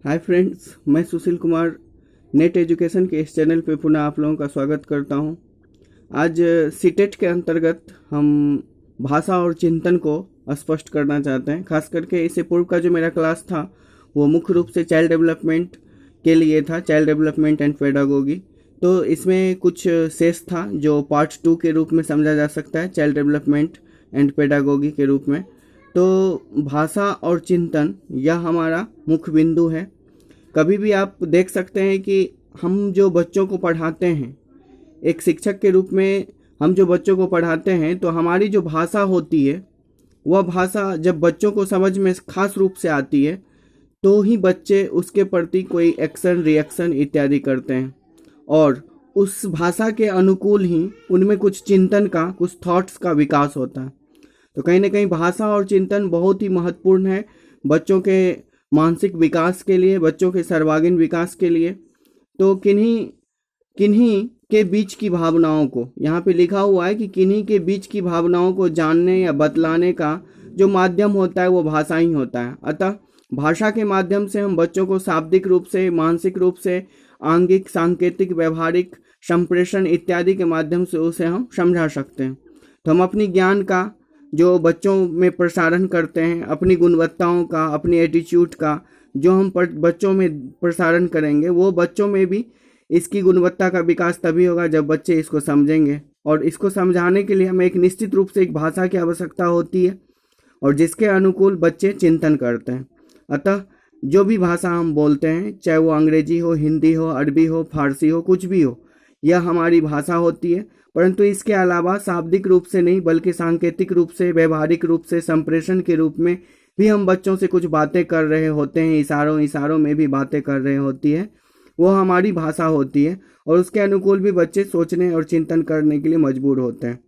Hi friends, मैं Sushil Kumar net education के इस चैनल पे पुनः आप लोगों का स्वागत करता हूं। आज सीटेट के अंतर्गत हम भाषा और चिंतन को स्पष्ट करना चाहते हैं। खास करके इससे पूर्व का जो मेरा क्लास था वो मुख्य रूप से चाइल्ड डेवलपमेंट के लिए था, चाइल्ड डेवलपमेंट एंड पेडागोगी। तो इसमें कुछ शेष था जो पार्ट 2 के रूप में समझा जा सकता है, चाइल्ड डेवलपमेंट एंड पेडागोगी के रूप में। तो भाषा और चिंतन यह हमारा मुख्य बिंदु है। कभी भी आप देख सकते हैं कि हम जो बच्चों को पढ़ाते हैं, एक शिक्षक के रूप में हम जो बच्चों को पढ़ाते हैं, तो हमारी जो भाषा होती है वह भाषा जब बच्चों को समझ में खास रूप से आती है तो ही बच्चे उसके प्रति कोई एक्शन, रिएक्शन इत्यादि करते हैं और उस भाषा के अनुकूल ही उनमें कुछ चिंतन का, कुछ थॉट्स का विकास होता है। तो कहीं ना कहीं भाषा और चिंतन बहुत ही महत्वपूर्ण है बच्चों के मानसिक विकास के लिए, बच्चों के सर्वांगीण विकास के लिए। तो किन्हीं किन्हीं के बीच की भावनाओं को, यहाँ पे लिखा हुआ है कि किन्हीं के बीच की भावनाओं को जानने या बतलाने का जो माध्यम होता है वो भाषा ही होता है। अतः भाषा के माध्यम से हम बच्चों को शाब्दिक रूप से, मानसिक रूप से, आंगिक, सांकेतिक, व्यवहारिक, संप्रेषण इत्यादि के माध्यम से उसे हम समझा सकते हैं। तो हम अपनी ज्ञान का जो बच्चों में प्रसारण करते हैं, अपनी गुणवत्ताओं का, अपनी एटीट्यूड का जो हम बच्चों में प्रसारण करेंगे, वो बच्चों में भी इसकी गुणवत्ता का विकास तभी होगा जब बच्चे इसको समझेंगे। और इसको समझाने के लिए हमें एक निश्चित रूप से एक भाषा की आवश्यकता होती है और जिसके अनुकूल बच्चे चिंतन करते हैं। अतः जो भी भाषा हम बोलते हैं, चाहे वो अंग्रेजी हो, हिंदी हो, अरबी हो, फारसी हो, कुछ भी हो, यह हमारी भाषा होती है। परंतु इसके अलावा शाब्दिक रूप से नहीं बल्कि सांकेतिक रूप से, व्यवहारिक रूप से, संप्रेषण के रूप में भी हम बच्चों से कुछ बातें कर रहे होते हैं, इशारों में भी बातें कर रहे होती है, वो हमारी भाषा होती है और उसके अनुकूल भी बच्चे सोचने और चिंतन करने के लिए मजबूर होते हैं।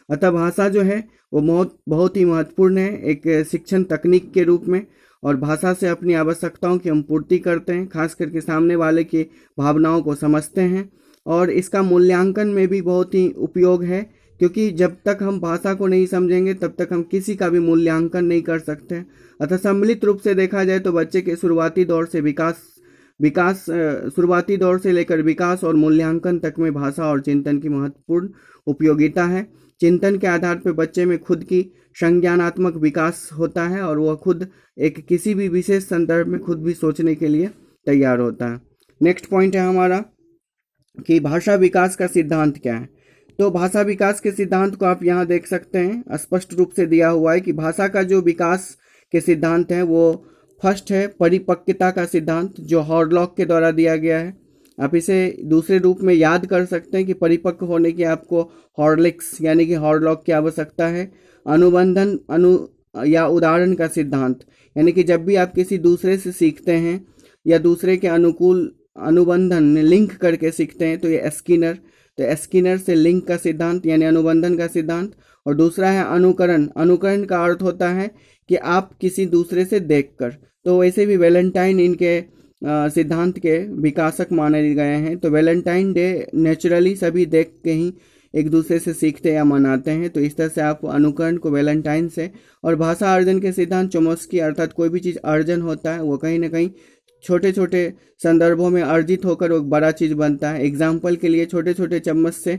अतः भाषा जो है वो बहुत ही महत्वपूर्ण है एक शिक्षण तकनीक के रूप में और भाषा से अपनी आवश्यकताओं की हम पूर्ति करते हैं, खास करके सामने वाले की भावनाओं को समझते हैं और इसका मूल्यांकन में भी बहुत ही उपयोग है, क्योंकि जब तक हम भाषा को नहीं समझेंगे तब तक हम किसी का भी मूल्यांकन नहीं कर सकते। अतः सम्मिलित रूप से देखा जाए तो बच्चे के शुरुआती दौर से लेकर विकास और मूल्यांकन तक में भाषा और चिंतन की महत्वपूर्ण उपयोगिता है। चिंतन के आधार पर बच्चे में खुद की संज्ञानात्मक विकास होता है और वह खुद एक किसी भी विशेष संदर्भ में खुद भी सोचने के लिए तैयार होता है। नेक्स्ट पॉइंट है हमारा कि भाषा विकास का सिद्धांत क्या है। तो भाषा विकास के सिद्धांत को आप यहाँ देख सकते हैं, स्पष्ट रूप से दिया हुआ है कि भाषा का जो विकास के सिद्धांत है वो फर्स्ट है परिपक्वता का सिद्धांत, जो हॉर्लॉक के द्वारा दिया गया है। आप इसे दूसरे रूप में याद कर सकते हैं कि परिपक्व होने की आपको हॉर्लिक्स यानी कि हॉर्लॉक की आवश्यकता है। अनुबंधन या उदाहरण का सिद्धांत, यानी कि जब भी आप किसी दूसरे से सीखते हैं या दूसरे के अनुकूल अनुबंधन लिंक करके सीखते हैं तो ये स्किनर से लिंक का सिद्धांत यानी अनुबंधन का सिद्धांत। और दूसरा है अनुकरण का अर्थ होता है कि आप किसी दूसरे से देखकर, तो वैसे भी वैलेंटाइन इनके सिद्धांत के विकासक माने गए हैं। तो वैलेंटाइन डे नेचुरली सभी देख के ही एक दूसरे से सीखते या मनाते हैं, तो इस तरह से आप अनुकरण को वैलेंटाइन से। और भाषा अर्जन के सिद्धांत चोम्स्की, अर्थात कोई भी चीज़ अर्जन होता है वो कहीं ना कहीं छोटे छोटे संदर्भों में अर्जित होकर वो एक बड़ा चीज़ बनता है। एग्जाम्पल के लिए छोटे छोटे चम्मच से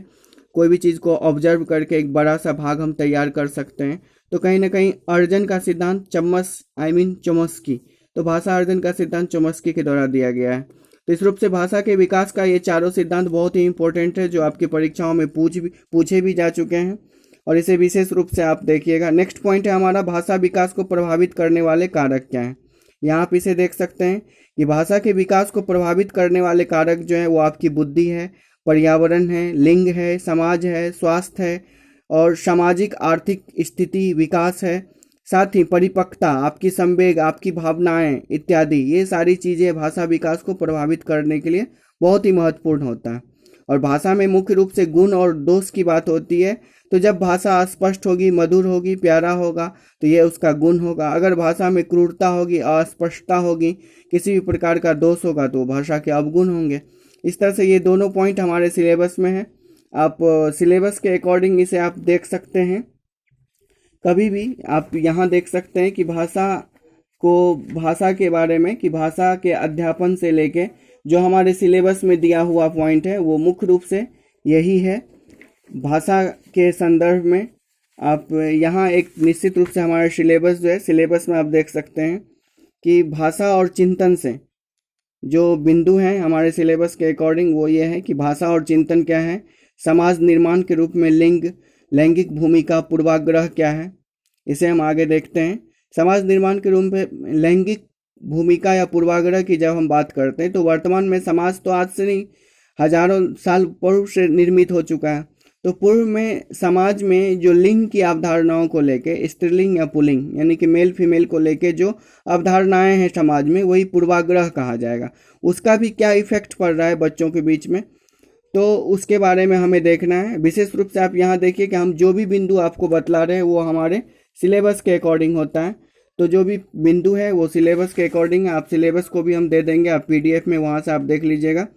कोई भी चीज़ को ऑब्जर्व करके एक बड़ा सा भाग हम तैयार कर सकते हैं। तो कहीं ना कहीं अर्जन का सिद्धांत चोम्स्की, तो भाषा अर्जन का सिद्धांत चोम्स्की के द्वारा दिया गया है। तो इस रूप से भाषा के विकास का ये चारों सिद्धांत बहुत ही इंपॉर्टेंट है, जो आपकी परीक्षाओं में पूछे भी जा चुके हैं और इसे विशेष रूप से आप देखिएगा। नेक्स्ट पॉइंट है हमारा भाषा विकास को प्रभावित करने वाले कारक क्या हैं। यहाँ आप इसे देख सकते हैं कि भाषा के विकास को प्रभावित करने वाले कारक जो है वो आपकी बुद्धि है, पर्यावरण है, लिंग है, समाज है, स्वास्थ्य है और सामाजिक आर्थिक स्थिति विकास है। साथ ही परिपक्वता, आपकी संवेग, आपकी भावनाएं इत्यादि, ये सारी चीज़ें भाषा विकास को प्रभावित करने के लिए बहुत ही महत्वपूर्ण होता है। और भाषा में मुख्य रूप से गुण और दोष की बात होती है। तो जब भाषा स्पष्ट होगी, मधुर होगी, प्यारा होगा तो ये उसका गुण होगा। अगर भाषा में क्रूरता होगी, अस्पष्टता होगी, किसी भी प्रकार का दोष होगा तो भाषा के अवगुण होंगे। इस तरह से ये दोनों पॉइंट हमारे सिलेबस में है। आप सिलेबस के अकॉर्डिंग इसे आप देख सकते हैं। कभी भी आप यहाँ देख सकते हैं कि भाषा को भाषा के बारे में कि भाषा के अध्यापन से लेके जो हमारे सिलेबस में दिया हुआ पॉइंट है वो मुख्य रूप से यही है। भाषा के संदर्भ में आप यहाँ एक निश्चित रूप से हमारा सिलेबस जो है, सिलेबस में आप देख सकते हैं कि भाषा और चिंतन से जो बिंदु हैं हमारे सिलेबस के अकॉर्डिंग वो ये है कि भाषा और चिंतन क्या है, समाज निर्माण के रूप में लैंगिक भूमिका पूर्वाग्रह क्या है, इसे हम आगे देखते हैं। समाज निर्माण के रूप में लैंगिक भूमिका या पूर्वाग्रह की जब हम बात करते हैं तो वर्तमान में समाज तो आज से नहीं हजारों साल पूर्व से निर्मित हो चुका है। तो पूर्व में समाज में जो लिंग की अवधारणाओं को लेके, स्त्रीलिंग या पुल्लिंग यानी कि मेल फीमेल को लेके जो अवधारणाएं हैं समाज में, वही पूर्वाग्रह कहा जाएगा। उसका भी क्या इफेक्ट पड़ रहा है बच्चों के बीच में, तो उसके बारे में हमें देखना है। विशेष रूप से आप यहाँ देखिए कि हम जो भी बिंदु आपको बतला रहे हैं वो हमारे सिलेबस के अकॉर्डिंग होता है। तो जो भी बिंदु है वो सिलेबस के अकॉर्डिंग है। आप सिलेबस को भी हम दे देंगे, आप पीडीएफ में वहाँ से आप देख लीजिएगा।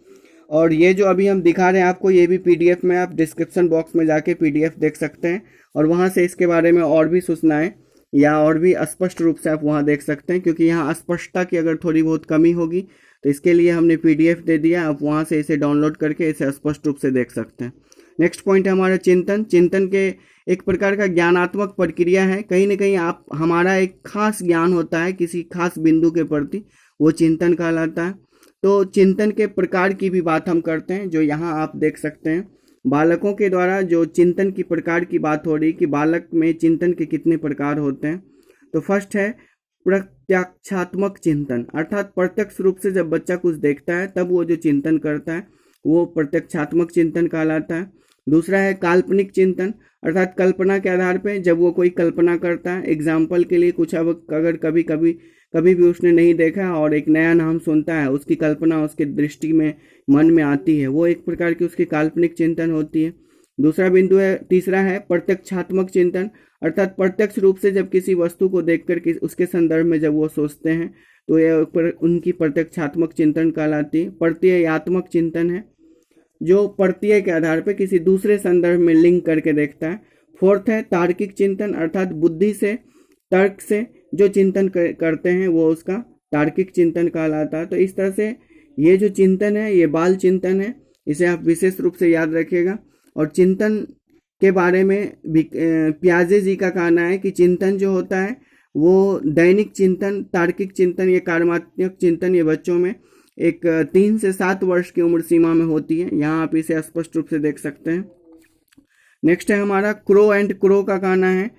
और ये जो अभी हम दिखा रहे हैं आपको, ये भी पीडीएफ में, आप डिस्क्रिप्शन बॉक्स में जाके पीडीएफ देख सकते हैं और वहाँ से इसके बारे में और भी सूचनाएं या और भी स्पष्ट रूप से आप वहाँ देख सकते हैं, क्योंकि यहाँ स्पष्टता की अगर थोड़ी बहुत कमी होगी तो इसके लिए हमने पीडीएफ दे दिया, आप वहाँ से इसे डाउनलोड करके इसे स्पष्ट रूप से देख सकते हैं। नेक्स्ट पॉइंट है हमारा चिंतन। चिंतन के एक प्रकार का ज्ञानात्मक प्रक्रिया है, कहीं ना कहीं आप हमारा एक खास ज्ञान होता है किसी खास बिंदु के प्रति, वो चिंतन कहलाता है। तो चिंतन के प्रकार की भी बात हम करते हैं, जो यहाँ आप देख सकते हैं। बालकों के द्वारा जो चिंतन की प्रकार की बात हो रही कि बालक में चिंतन के कितने प्रकार होते हैं। तो फर्स्ट है प्रत्यक्षात्मक चिंतन, अर्थात प्रत्यक्ष रूप से जब बच्चा कुछ देखता है तब वो जो चिंतन करता है वो प्रत्यक्षात्मक चिंतन कहलाता है। दूसरा है काल्पनिक चिंतन, अर्थात कल्पना के आधार पे जब वो कोई कल्पना करता है। एग्जाम्पल के लिए कुछ अगर कभी भी उसने नहीं देखा और एक नया नाम सुनता है, उसकी कल्पना उसके दृष्टि में मन में आती है, वो एक प्रकार की उसकी काल्पनिक चिंतन होती है। दूसरा बिंदु है, तीसरा है प्रत्यक्षात्मक चिंतन, अर्थात प्रत्यक्ष रूप से जब किसी वस्तु को देखकर उसके संदर्भ में जब वो सोचते हैं तो यह उनकी प्रत्यक्षात्मक चिंतन कहलाती है। प्रत्ययात्मक चिंतन है जो प्रत्यय के आधार पर किसी दूसरे संदर्भ में लिंक करके देखता है। फोर्थ है तार्किक चिंतन, अर्थात बुद्धि से तर्क से जो चिंतन करते हैं वो उसका तार्किक चिंतन कहलाता है। तो इस तरह से ये जो चिंतन है ये बाल चिंतन है, इसे आप विशेष रूप से याद रखिएगा। और चिंतन के बारे में पियाजे जी का कहना है कि चिंतन जो होता है वो दैनिक चिंतन, तार्किक चिंतन, ये कार्यात्मक चिंतन ये बच्चों में एक 3 से 7 वर्ष की उम्र सीमा में होती है। यहाँ आप इसे स्पष्ट रूप से देख सकते हैं। नेक्स्ट है हमारा क्रो एंड क्रो का कहना है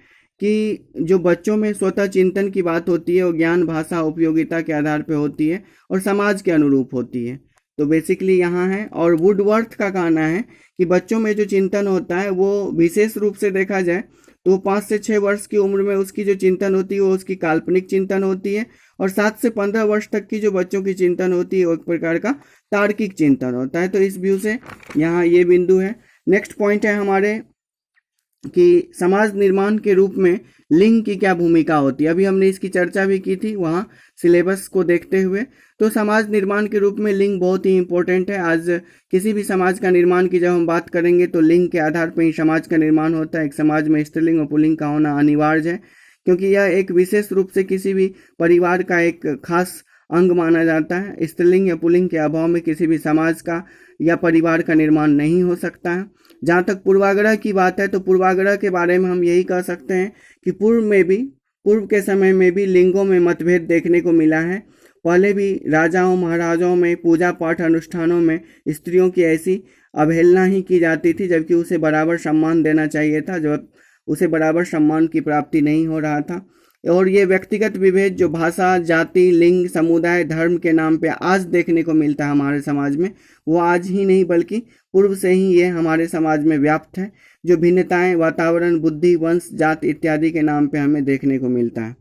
कि जो बच्चों में स्वतः चिंतन की बात होती है वो ज्ञान, भाषा, उपयोगिता के आधार पर होती है और समाज के अनुरूप होती है। तो बेसिकली यहाँ है। और वुडवर्थ का कहना है कि बच्चों में जो चिंतन होता है वो विशेष रूप से देखा जाए तो 5 से 6 वर्ष की उम्र में उसकी जो चिंतन होती है वो उसकी काल्पनिक चिंतन होती है, और 7 से 15 वर्ष तक की जो बच्चों की चिंतन होती है वो एक प्रकार का तार्किक चिंतन होता है। तो इस व्यू से यहाँ ये बिंदु है। नेक्स्ट पॉइंट है हमारे कि समाज निर्माण के रूप में लिंग की क्या भूमिका होती है। अभी हमने इसकी चर्चा भी की थी वहाँ सिलेबस को देखते हुए। तो समाज निर्माण के रूप में लिंग बहुत ही इम्पोर्टेंट है। आज किसी भी समाज का निर्माण की जब हम बात करेंगे तो लिंग के आधार पर ही समाज का निर्माण होता है। एक समाज में स्त्रीलिंग और पुल्लिंग का होना अनिवार्य है, क्योंकि यह एक विशेष रूप से किसी भी परिवार का एक खास अंग माना जाता है। स्त्रीलिंग या पुल्लिंग के अभाव में किसी भी समाज का या परिवार का निर्माण नहीं हो सकता है। जहाँ तक पूर्वाग्रह की बात है तो पूर्वाग्रह के बारे में हम यही कह सकते हैं कि पूर्व के समय में भी लिंगों में मतभेद देखने को मिला है। पहले भी राजाओं महाराजाओं में पूजा पाठ अनुष्ठानों में स्त्रियों की ऐसी अवहेलना ही की जाती थी, जबकि उसे बराबर सम्मान देना चाहिए था, जो उसे बराबर सम्मान की प्राप्ति नहीं हो रहा था। और ये व्यक्तिगत विभेद जो भाषा, जाति, लिंग, समुदाय, धर्म के नाम पे आज देखने को मिलता है हमारे समाज में, वो आज ही नहीं बल्कि पूर्व से ही ये हमारे समाज में व्याप्त है। जो भिन्नताएं वातावरण, बुद्धि, वंश, जात इत्यादि के नाम पे हमें देखने को मिलता है।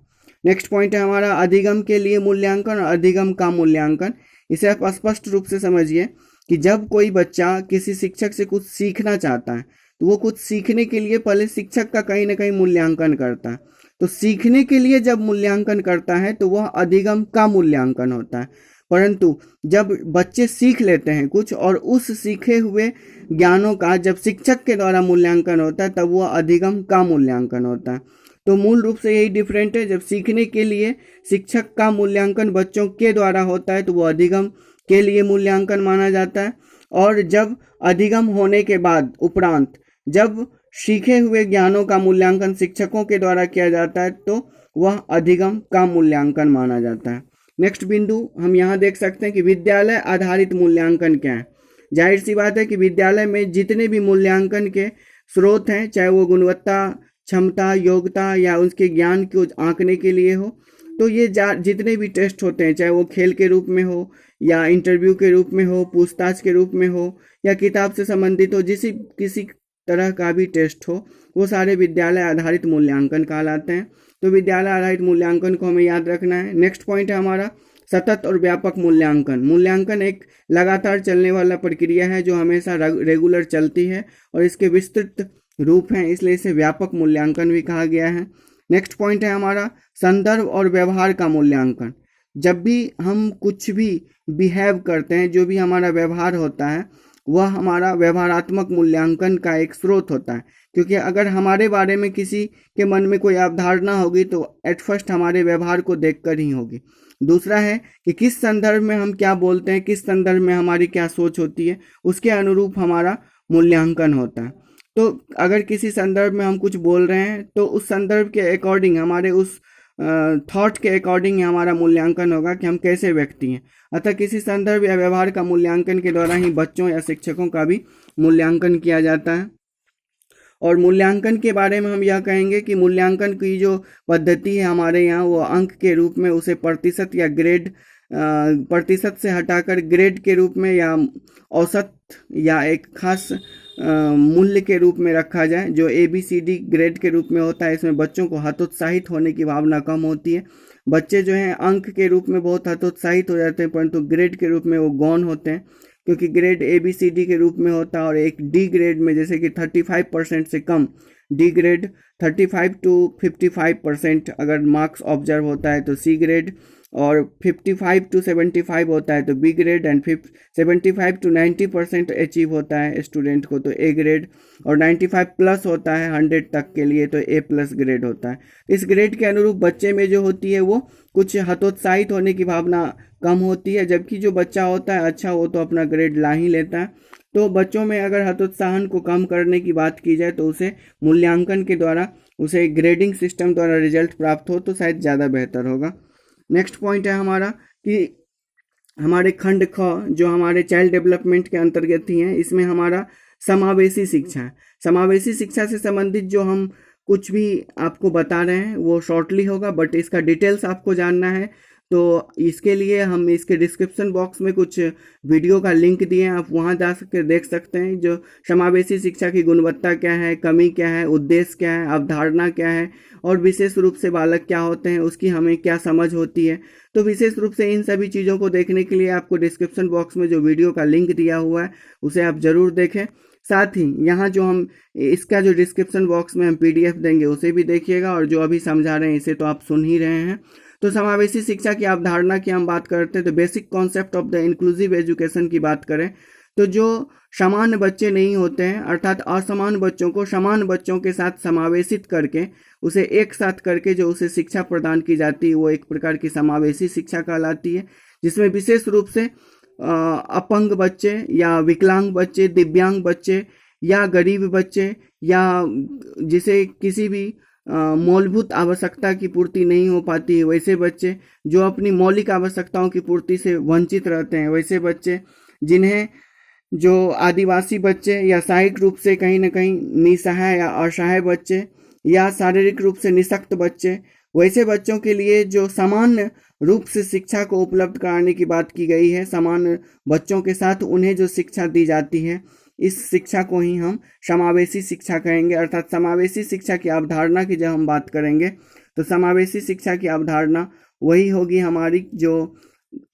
नेक्स्ट पॉइंट है हमारा अधिगम के लिए मूल्यांकन और अधिगम का मूल्यांकन। इसे आप स्पष्ट रूप से समझिए कि जब कोई बच्चा किसी शिक्षक से कुछ सीखना चाहता है तो वो कुछ सीखने के लिए पहले शिक्षक का कहीं ना कहीं मूल्यांकन करता है। तो सीखने के लिए जब मूल्यांकन करता है तो वह अधिगम का मूल्यांकन होता है। परंतु जब बच्चे सीख लेते हैं कुछ और उस सीखे हुए ज्ञानों का जब शिक्षक के द्वारा मूल्यांकन होता है तब वह अधिगम का मूल्यांकन होता है। तो मूल रूप से यही डिफरेंट है। जब सीखने के लिए शिक्षक का मूल्यांकन बच्चों के द्वारा होता है तो वो अधिगम के लिए मूल्यांकन माना जाता है, और जब अधिगम होने के बाद उपरांत जब सीखे हुए ज्ञानों का मूल्यांकन शिक्षकों के द्वारा किया जाता है तो वह अधिगम का मूल्यांकन माना जाता है। नेक्स्ट बिंदु हम यहाँ देख सकते हैं कि विद्यालय आधारित मूल्यांकन क्या है। जाहिर सी बात है कि विद्यालय में जितने भी मूल्यांकन के स्रोत हैं, चाहे वो गुणवत्ता, क्षमता, योग्यता या उसके ज्ञान को आंकने के लिए हो, तो ये जितने भी टेस्ट होते हैं, चाहे वो खेल के रूप में हो या इंटरव्यू के रूप में हो, पूछताछ के रूप में हो या किताब से संबंधित हो, किसी तरह का भी टेस्ट हो, वो सारे विद्यालय आधारित मूल्यांकन कहलाते हैं। तो विद्यालय आधारित मूल्यांकन को हमें याद रखना है। नेक्स्ट पॉइंट है हमारा सतत और व्यापक मूल्यांकन। मूल्यांकन एक लगातार चलने वाला प्रक्रिया है जो हमेशा रेगुलर चलती है और इसके विस्तृत रूप हैं, इसलिए इसे व्यापक मूल्यांकन भी कहा गया है। नेक्स्ट पॉइंट है हमारा संदर्भ और व्यवहार का मूल्यांकन। जब भी हम कुछ भी बिहेव करते हैं, जो भी हमारा व्यवहार होता है, वह हमारा व्यवहारात्मक मूल्यांकन का एक स्रोत होता है, क्योंकि अगर हमारे बारे में किसी के मन में कोई अवधारणा होगी तो एट फर्स्ट हमारे व्यवहार को देखकर ही होगी। दूसरा है कि किस संदर्भ में हम क्या बोलते हैं, किस संदर्भ में हमारी क्या सोच होती है, उसके अनुरूप हमारा मूल्यांकन होता है। तो अगर किसी संदर्भ में हम कुछ बोल रहे हैं तो उस संदर्भ के अकॉर्डिंग, हमारे उस थॉट के अकॉर्डिंग हमारा मूल्यांकन होगा कि हम कैसे व्यक्ति हैं। अतः किसी संदर्भ या व्यवहार का मूल्यांकन के द्वारा ही बच्चों या शिक्षकों का भी मूल्यांकन किया जाता है। और मूल्यांकन के बारे में हम यह कहेंगे कि मूल्यांकन की जो पद्धति है हमारे यहाँ, वो अंक के रूप में उसे प्रतिशत या ग्रेड, प्रतिशत से हटाकर ग्रेड के रूप में या औसत या एक खास मूल्य के रूप में रखा जाए, जो ABCD ग्रेड के रूप में होता है। इसमें बच्चों को हतोत्साहित होने की भावना कम होती है। बच्चे जो हैं अंक के रूप में बहुत हतोत्साहित हो जाते हैं, परंतु ग्रेड के रूप में वो गौण होते हैं, क्योंकि ग्रेड ABCD के रूप में होता है। और एक D ग्रेड में जैसे कि 35% से कम, D ग्रेड 35 to 55% अगर मार्क्स ऑब्जर्व होता है तो C ग्रेड, और 55 to 75 होता है तो B grade, and 75 to 90% achieve होता है स्टूडेंट को तो A ग्रेड, और 95 प्लस होता है 100 तक के लिए तो A+ ग्रेड होता है। इस ग्रेड के अनुरूप बच्चे में जो होती है वो कुछ हतोत्साहित होने की भावना कम होती है, जबकि जो बच्चा होता है अच्छा, वो तो अपना ग्रेड ला ही लेता है। तो बच्चों में अगर हतोत्साहन को कम करने की बात की जाए तो उसे मूल्यांकन के द्वारा, उसे ग्रेडिंग सिस्टम द्वारा रिजल्ट प्राप्त हो तो शायद ज़्यादा बेहतर होगा। नेक्स्ट पॉइंट है हमारा कि हमारे खंड ख, जो हमारे चाइल्ड डेवलपमेंट के अंतर्गत ही है, इसमें हमारा समावेशी शिक्षा है। समावेशी शिक्षा से संबंधित जो हम कुछ भी आपको बता रहे हैं वो शॉर्टली होगा, बट इसका डिटेल्स आपको जानना है तो इसके लिए हम इसके डिस्क्रिप्शन बॉक्स में कुछ वीडियो का लिंक दिए हैं, आप वहां जा सकते देख सकते हैं। जो समावेशी शिक्षा की गुणवत्ता क्या है, कमी क्या है, उद्देश्य क्या है, अवधारणा क्या है, और विशेष रूप से बालक क्या होते हैं, उसकी हमें क्या समझ होती है। तो विशेष रूप से इन सभी चीज़ों को देखने के लिए आपको डिस्क्रिप्शन बॉक्स में जो वीडियो का लिंक दिया हुआ है उसे आप ज़रूर देखें। साथ ही यहाँ जो हम इसका जो डिस्क्रिप्शन बॉक्स में हम PDF देंगे उसे भी देखिएगा, और जो अभी समझा रहे हैं इसे तो आप सुन ही रहे हैं। तो समावेशी शिक्षा की अवधारणा की हम बात करते हैं तो basic concept of the inclusive education की बात करें तो जो समान बच्चे नहीं होते हैं, अर्थात असमान बच्चों को समान बच्चों के साथ समावेशित करके, उसे एक साथ करके जो उसे शिक्षा प्रदान की जाती है, वो एक प्रकार की समावेशी शिक्षा कहलाती है, जिसमें विशेष रूप से अपंग बच्चे या विकलांग बच्चे, दिव्यांग बच्चे या गरीब बच्चे, या जिसे किसी भी मौलिक आवश्यकता की पूर्ति नहीं हो पाती है, वैसे बच्चे, जो अपनी मौलिक आवश्यकताओं की पूर्ति से वंचित रहते हैं, वैसे बच्चे, जिन्हें जो आदिवासी बच्चे या शारीरिक रूप से कहीं ना कहीं निसहाय या असहाय बच्चे या शारीरिक रूप से निशक्त बच्चे, वैसे बच्चों के लिए जो समान रूप से शिक्षा को उपलब्ध कराने की बात की गई है, समान बच्चों के साथ उन्हें जो शिक्षा दी जाती है, इस शिक्षा को ही हम समावेशी शिक्षा कहेंगे। अर्थात समावेशी शिक्षा की अवधारणा की जब हम बात करेंगे तो समावेशी शिक्षा की अवधारणा वही होगी हमारी जो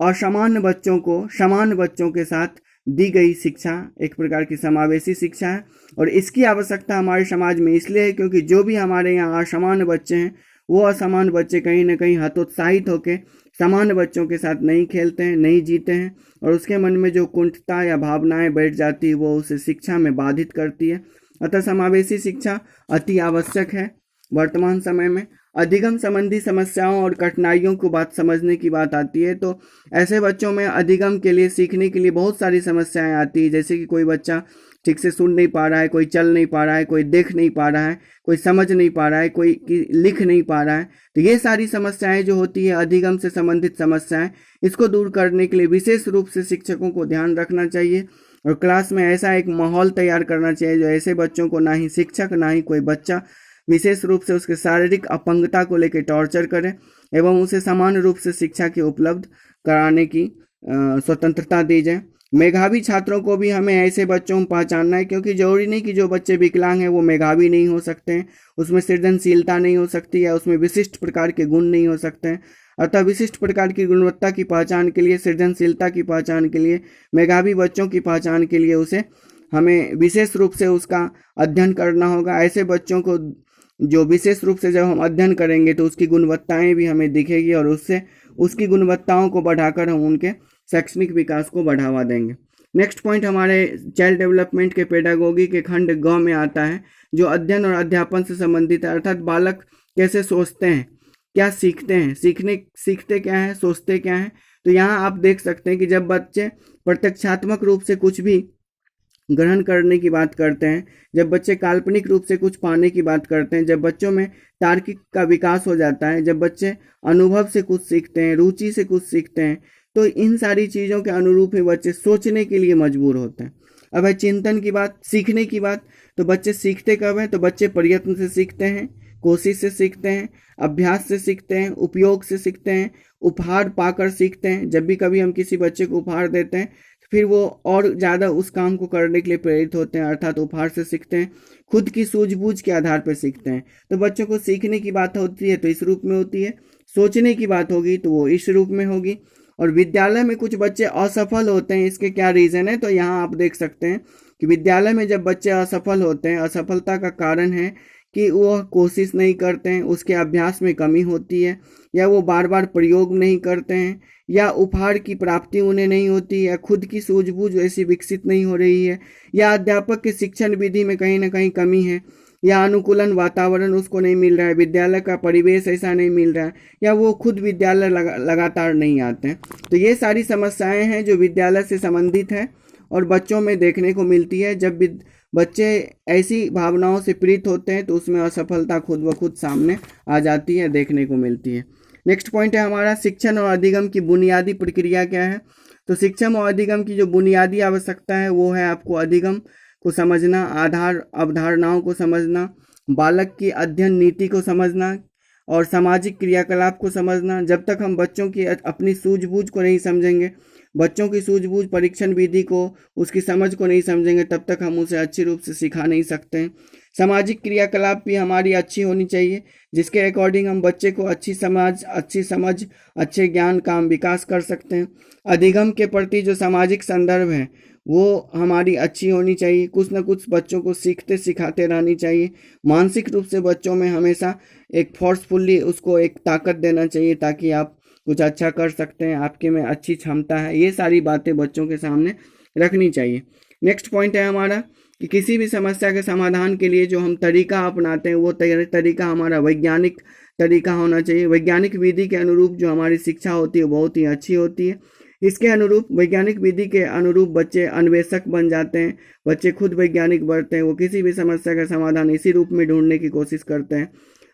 असमान बच्चों को समान बच्चों के साथ दी गई शिक्षा एक प्रकार की समावेशी शिक्षा है। और इसकी आवश्यकता हमारे समाज में इसलिए है क्योंकि जो भी हमारे यहाँ असमान बच्चे हैं, वो असमान बच्चे कहीं ना कहीं हतोत्साहित होकर समान बच्चों के साथ नहीं खेलते हैं, नहीं जीते हैं, और उसके मन में जो कुंठता या भावनाएं बैठ जाती है वो उसे शिक्षा में बाधित करती है। अतः समावेशी शिक्षा अति आवश्यक है। वर्तमान समय में अधिगम संबंधी समस्याओं और कठिनाइयों को बात समझने की बात आती है तो ऐसे बच्चों में अधिगम के लिए सीखने के लिए बहुत सारी समस्याएं आती है। जैसे कि कोई बच्चा ठीक से सुन नहीं पा रहा है, कोई चल नहीं पा रहा है, कोई देख नहीं पा रहा है, कोई समझ नहीं पा रहा है, कोई लिख नहीं पा रहा है। तो ये सारी समस्याएं जो होती है अधिगम से संबंधित समस्याएं, इसको दूर करने के लिए विशेष रूप से शिक्षकों को ध्यान रखना चाहिए और क्लास में ऐसा एक माहौल तैयार करना चाहिए जो ऐसे बच्चों को ना ही शिक्षक ना ही कोई बच्चा विशेष रूप से उसके शारीरिक अपंगता को लेकर टॉर्चर करे एवं उसे समान रूप से शिक्षा की उपलब्ध कराने की स्वतंत्रता दी जाए। मेधावी छात्रों को भी हमें ऐसे बच्चों में पहचानना है, क्योंकि जरूरी नहीं कि जो बच्चे विकलांग हैं वो मेधावी नहीं हो सकते हैं, उसमें सृजनशीलता नहीं हो सकती है, उसमें विशिष्ट प्रकार के गुण नहीं हो सकते हैं। अतः विशिष्ट प्रकार की गुणवत्ता की पहचान के लिए, सृजनशीलता की पहचान के लिए, मेधावी बच्चों की पहचान के लिए उसे हमें विशेष रूप से उसका अध्ययन करना होगा। ऐसे बच्चों को जो विशेष रूप से जब हम अध्ययन करेंगे तो उसकी गुणवत्ताएं भी हमें दिखेगी और उससे उसकी गुणवत्ताओं को बढ़ाकर हम उनके शैक्षणिक विकास को बढ़ावा देंगे। नेक्स्ट पॉइंट हमारे चाइल्ड डेवलपमेंट के पेडागोगी के खंड ग में आता है, जो अध्ययन और अध्यापन से संबंधित है। अर्थात बालक कैसे सोचते हैं, क्या सीखते हैं, सीखते क्या है, सोचते क्या है। तो यहाँ आप देख सकते हैं कि जब बच्चे प्रत्यक्षात्मक रूप से कुछ भी ग्रहण करने की बात करते हैं, जब बच्चे काल्पनिक रूप से कुछ पाने की बात करते हैं, जब बच्चों में तार्किक का विकास हो जाता है, जब बच्चे अनुभव से कुछ सीखते हैं, रुचि से कुछ सीखते हैं, तो इन सारी चीज़ों के अनुरूप ही बच्चे सोचने के लिए मजबूर होते हैं। अब है चिंतन की बात, सीखने की बात, तो बच्चे सीखते कब हैं? तो बच्चे प्रयत्न से सीखते हैं, कोशिश से सीखते हैं, अभ्यास से सीखते हैं, उपयोग से सीखते हैं, उपहार पाकर सीखते हैं। जब भी कभी हम किसी बच्चे को उपहार देते हैं फिर वो और ज़्यादा उस काम को करने के लिए प्रेरित होते हैं, अर्थात उपहार से सीखते हैं, खुद की सूझबूझ के आधार पर सीखते हैं। तो बच्चों को सीखने की बात होती है तो इस रूप में होती है, सोचने की बात होगी तो वो इस रूप में होगी। और विद्यालय में कुछ बच्चे असफल होते हैं, इसके क्या रीज़न है? तो यहाँ आप देख सकते हैं कि विद्यालय में जब बच्चे असफल होते हैं, असफलता का कारण है कि वो कोशिश नहीं करते हैं, उसके अभ्यास में कमी होती है, या वो बार बार प्रयोग नहीं करते हैं, या उपहार की प्राप्ति उन्हें नहीं होती, या खुद की सूझबूझ ऐसी विकसित नहीं हो रही है, या अध्यापक के शिक्षण विधि में कहीं ना कहीं कमी है, या अनुकूलन वातावरण उसको नहीं मिल रहा है, विद्यालय का परिवेश ऐसा नहीं मिल रहा है, या वो खुद विद्यालय लगातार नहीं आते हैं। तो ये सारी समस्याएं हैं जो विद्यालय से संबंधित है और बच्चों में देखने को मिलती है। जब बच्चे ऐसी भावनाओं से पीड़ित होते हैं तो उसमें असफलता खुद ब खुद सामने आ जाती है, देखने को मिलती है। नेक्स्ट पॉइंट है हमारा शिक्षण और अधिगम की बुनियादी प्रक्रिया क्या है। तो शिक्षण और अधिगम की जो बुनियादी आवश्यकता है वो है आपको अधिगम को समझना, आधार अवधारणाओं को समझना, बालक की अध्ययन नीति को समझना और सामाजिक क्रियाकलाप को समझना। जब तक हम बच्चों की अपनी सूझबूझ को नहीं समझेंगे, बच्चों की सूझबूझ परीक्षण विधि को, उसकी समझ को नहीं समझेंगे, तब तक हम उसे अच्छी रूप से सिखा नहीं सकते हैं। सामाजिक क्रियाकलाप भी हमारी अच्छी होनी चाहिए, जिसके अकॉर्डिंग हम बच्चे को अच्छी समझ, अच्छे ज्ञान का हम विकास कर सकते हैं। अधिगम के प्रति जो सामाजिक संदर्भ है वो हमारी अच्छी होनी चाहिए। कुछ न कुछ बच्चों को सीखते सिखाते रहनी चाहिए। मानसिक रूप से बच्चों में हमेशा एक फोर्सफुल्ली उसको एक ताकत देना चाहिए ताकि आप कुछ अच्छा कर सकते हैं, आपके में अच्छी क्षमता है। ये सारी बातें बच्चों के सामने रखनी चाहिए। नेक्स्ट पॉइंट है हमारा कि किसी भी समस्या के समाधान के लिए जो हम तरीका अपनाते हैं वो तरीका हमारा वैज्ञानिक तरीका होना चाहिए। वैज्ञानिक विधि के अनुरूप जो हमारी शिक्षा होती है बहुत ही अच्छी होती है। इसके अनुरूप, वैज्ञानिक विधि के अनुरूप बच्चे अन्वेषक बन जाते हैं, बच्चे खुद वैज्ञानिक बनते हैं, वो किसी भी समस्या का समाधान इसी रूप में ढूंढने की कोशिश करते हैं।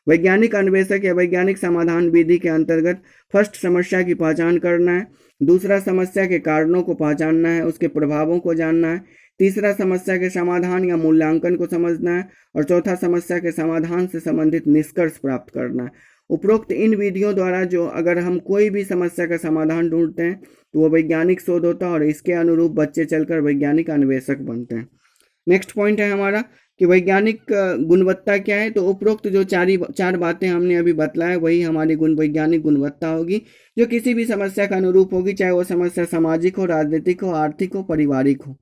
वैज्ञानिक अन्वेषक या वैज्ञानिक समाधान विधि के अंतर्गत फर्स्ट समस्या की पहचान करना है, दूसरा समस्या के कारणों को पहचानना है, उसके प्रभावों को जानना है, तीसरा समस्या के समाधान या मूल्यांकन को समझना है और चौथा समस्या के समाधान से संबंधित निष्कर्ष प्राप्त करना है। उपरोक्त इन विधियों द्वारा जो अगर हम कोई भी समस्या का समाधान ढूंढते हैं तो वो वैज्ञानिक शोध होता है और इसके अनुरूप बच्चे चलकर वैज्ञानिक अन्वेषक बनते हैं। नेक्स्ट पॉइंट है हमारा कि वैज्ञानिक गुणवत्ता क्या है। तो उपरोक्त जो चार बातें हमने अभी बतलाया वही हमारी वैज्ञानिक गुणवत्ता होगी, जो किसी भी समस्या का अनुरूप होगी, चाहे वो समस्या सामाजिक हो, राजनीतिक हो, आर्थिक हो, पारिवारिक हो।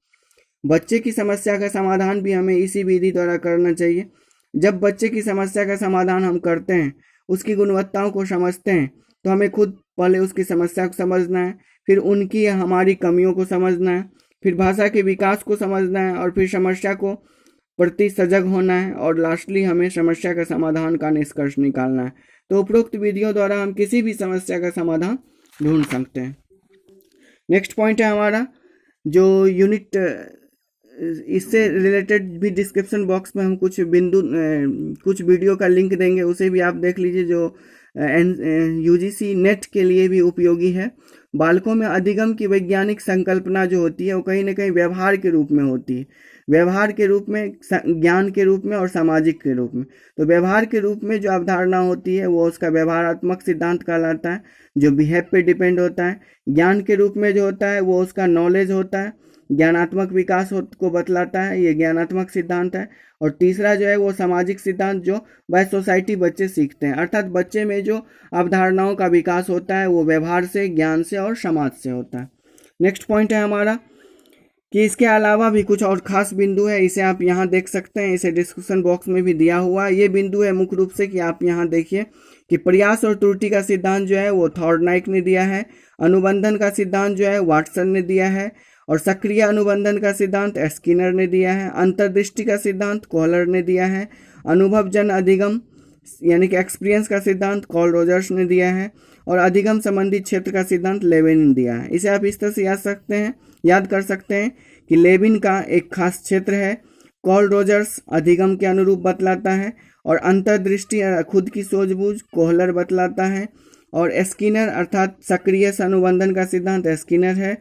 बच्चे की समस्या का समाधान भी हमें इसी विधि द्वारा करना चाहिए। जब बच्चे की समस्या का समाधान हम करते हैं, उसकी गुणवत्ताओं को समझते हैं, तो हमें खुद पहले उसकी समस्या को समझना है, फिर उनकी हमारी कमियों को समझना है, फिर भाषा के विकास को समझना है और फिर समस्या को प्रति सजग होना है और लास्टली हमें समस्या का समाधान का निष्कर्ष निकालना है। तो उपरोक्त विधियों द्वारा हम किसी भी समस्या का समाधान ढूंढ सकते हैं। नेक्स्ट पॉइंट है हमारा जो यूनिट, इससे रिलेटेड भी डिस्क्रिप्शन बॉक्स में हम कुछ कुछ वीडियो का लिंक देंगे, उसे भी आप देख लीजिए, जो यूजीसी नेट के लिए भी उपयोगी है। बालकों में अधिगम की वैज्ञानिक संकल्पना जो होती है वो कहीं ना कहीं व्यवहार के रूप में होती है, व्यवहार के रूप में, ज्ञान के रूप में और सामाजिक के रूप में। तो व्यवहार के रूप में जो अवधारणा होती है वो उसका व्यवहारात्मक सिद्धांत कहलाता है, जो बिहेव पे डिपेंड होता है। ज्ञान के रूप में जो होता है वो उसका नॉलेज होता है, ज्ञानात्मक विकास को बतलाता है, ये ज्ञानात्मक सिद्धांत है। और तीसरा जो है वो सामाजिक सिद्धांत, जो बाय सोसाइटी बच्चे सीखते हैं, अर्थात बच्चे में जो अवधारणाओं का विकास होता है वो व्यवहार से, ज्ञान से और समाज से होता है। नेक्स्ट पॉइंट है हमारा कि इसके अलावा भी कुछ और खास बिंदु है, इसे आप यहाँ देख सकते हैं, इसे डिस्क्रिप्शन बॉक्स में भी दिया हुआ है। ये बिंदु है मुख्य रूप से कि आप यहाँ देखिए कि प्रयास और त्रुटि का सिद्धांत जो है वो थॉर्नडाइक ने दिया है, अनुबंधन का सिद्धांत जो है वाटसन ने दिया है, और सक्रिय अनुबंधन का सिद्धांत स्किनर ने दिया है, अंतर्दृष्टि का सिद्धांत कोहलर ने दिया है, अनुभव जन अधिगम यानी कि एक्सपीरियंस का सिद्धांत कार्ल रोजर्स ने दिया है, और अधिगम संबंधी क्षेत्र का सिद्धांत लेविन ने दिया है। इसे आप इस तरह से याद कर सकते हैं कि लेविन का एक खास क्षेत्र है, कार्ल रोजर्स अधिगम के अनुरूप बतलाता है, और अंतर्दृष्टि खुद की सूझबूझ कोहलर बतलाता है, और स्किनर अर्थात सक्रिय अनुबंधन का सिद्धांत स्किनर है,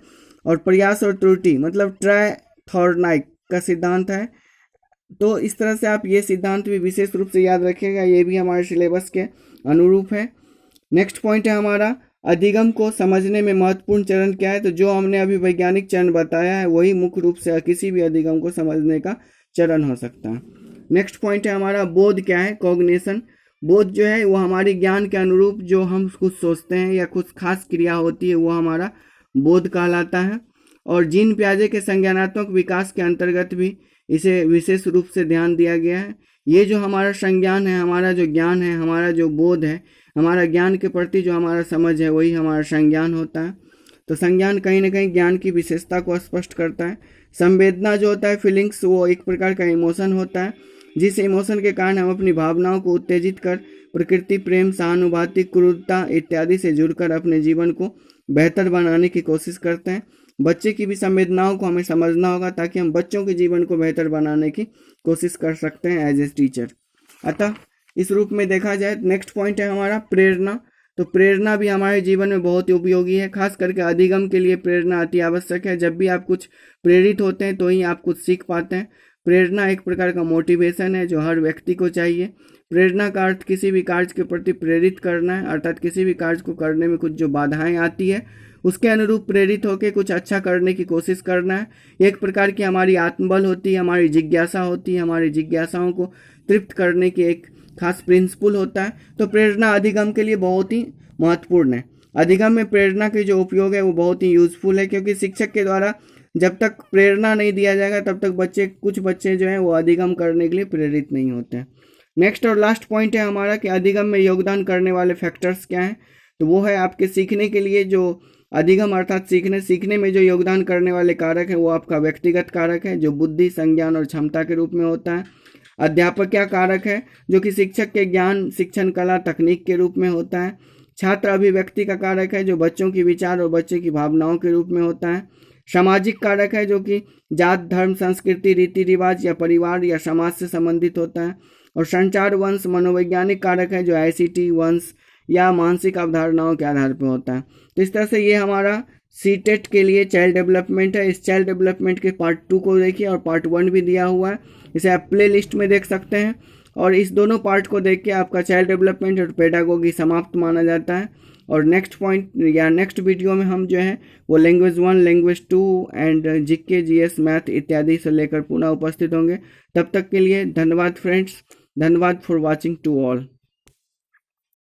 और प्रयास और त्रुटि मतलब ट्राई थॉर्नडाइक का सिद्धांत है। तो इस तरह से आप ये सिद्धांत भी विशेष रूप से याद रखिएगा, ये भी हमारे सिलेबस के अनुरूप है। नेक्स्ट पॉइंट है हमारा अधिगम को समझने में महत्वपूर्ण चरण क्या है। तो जो हमने अभी वैज्ञानिक चरण बताया है वही मुख्य रूप से किसी भी अधिगम को समझने का चरण हो सकता है। नेक्स्ट पॉइंट है हमारा बोध क्या है, कॉग्निशन। बोध जो है वो हमारी ज्ञान के अनुरूप जो हम कुछ सोचते हैं या कुछ खास क्रिया होती है वो हमारा बोध कहलाता है। और जीन पियाजे के संज्ञानात्मक विकास के अंतर्गत भी इसे विशेष रूप से ध्यान दिया गया है। ये जो हमारा संज्ञान है, हमारा जो ज्ञान है, हमारा जो बोध है, हमारा ज्ञान के प्रति जो हमारा समझ है वही हमारा संज्ञान होता है। तो संज्ञान कहीं ना कहीं ज्ञान की विशेषता को स्पष्ट करता है। संवेदना जो होता है, फीलिंग्स, वो एक प्रकार का इमोशन होता है, जिस इमोशन के कारण हम अपनी भावनाओं को उत्तेजित कर प्रकृति, प्रेम, सहानुभूति, क्रूरता इत्यादि से जुड़कर अपने जीवन को बेहतर बनाने की कोशिश करते हैं। बच्चे की भी संवेदनाओं को हमें समझना होगा ताकि हम बच्चों के जीवन को बेहतर बनाने की कोशिश कर सकते हैं एज ए टीचर। अतः इस रूप में देखा जाए, नेक्स्ट पॉइंट है हमारा प्रेरणा। तो प्रेरणा भी हमारे जीवन में बहुत ही उपयोगी है, खास करके अधिगम के लिए प्रेरणा अति आवश्यक है। जब भी आप कुछ प्रेरित होते हैं तो ही आप कुछ सीख पाते हैं। प्रेरणा एक प्रकार का मोटिवेशन है जो हर व्यक्ति को चाहिए। प्रेरणा का अर्थ किसी भी कार्य के प्रति प्रेरित करना है, अर्थात किसी भी कार्य को करने में कुछ जो बाधाएं आती है उसके अनुरूप प्रेरित होकर कुछ अच्छा करने की कोशिश करना है। एक प्रकार की हमारी आत्मबल होती है, हमारी जिज्ञासा होती है, हमारी जिज्ञासाओं को तृप्त करने की एक खास प्रिंसिपल होता है। तो प्रेरणा अधिगम के लिए बहुत ही महत्वपूर्ण है। अधिगम में प्रेरणा के जो उपयोग है वो बहुत ही यूजफुल है, क्योंकि शिक्षक के द्वारा जब तक प्रेरणा नहीं दिया जाएगा तब तक कुछ बच्चे जो हैं वो अधिगम करने के लिए प्रेरित नहीं होते हैं। नेक्स्ट और लास्ट पॉइंट है हमारा कि अधिगम में योगदान करने वाले फैक्टर्स क्या हैं। तो वो है आपके सीखने के लिए जो अधिगम अर्थात सीखने में जो योगदान करने वाले कारक है वो आपका व्यक्तिगत कारक है जो बुद्धि, संज्ञान और क्षमता के रूप में होता है। अध्यापकीय कारक है जो कि शिक्षक के ज्ञान, शिक्षण कला, तकनीक के रूप में होता है। छात्र अभिव्यक्ति का कारक है जो बच्चों की विचार और बच्चे की भावनाओं के रूप में होता है। सामाजिक कारक है जो कि जात, धर्म, संस्कृति, रीति रिवाज या परिवार या समाज से संबंधित होता है। और संचार वंश मनोवैज्ञानिक कारक है जो ICT वंश या मानसिक अवधारणाओं के आधार पर होता है। तो इस तरह से ये हमारा CTET के लिए चाइल्ड डेवलपमेंट है। इस चाइल्ड डेवलपमेंट के पार्ट 2 को देखिए और पार्ट 1 भी दिया हुआ है, इसे आप प्ले लिस्ट में देख सकते हैं। और इस दोनों पार्ट को देख के आपका चाइल्ड डेवलपमेंट और पेडागोगी समाप्त माना जाता है। और नेक्स्ट पॉइंट या नेक्स्ट वीडियो में हम जो है वो language 1, language 2 and GK, GS, math इत्यादि से लेकर पुनः उपस्थित होंगे। तब तक के लिए धन्यवाद फ्रेंड्स, धन्यवाद फॉर वॉचिंग टू ऑल।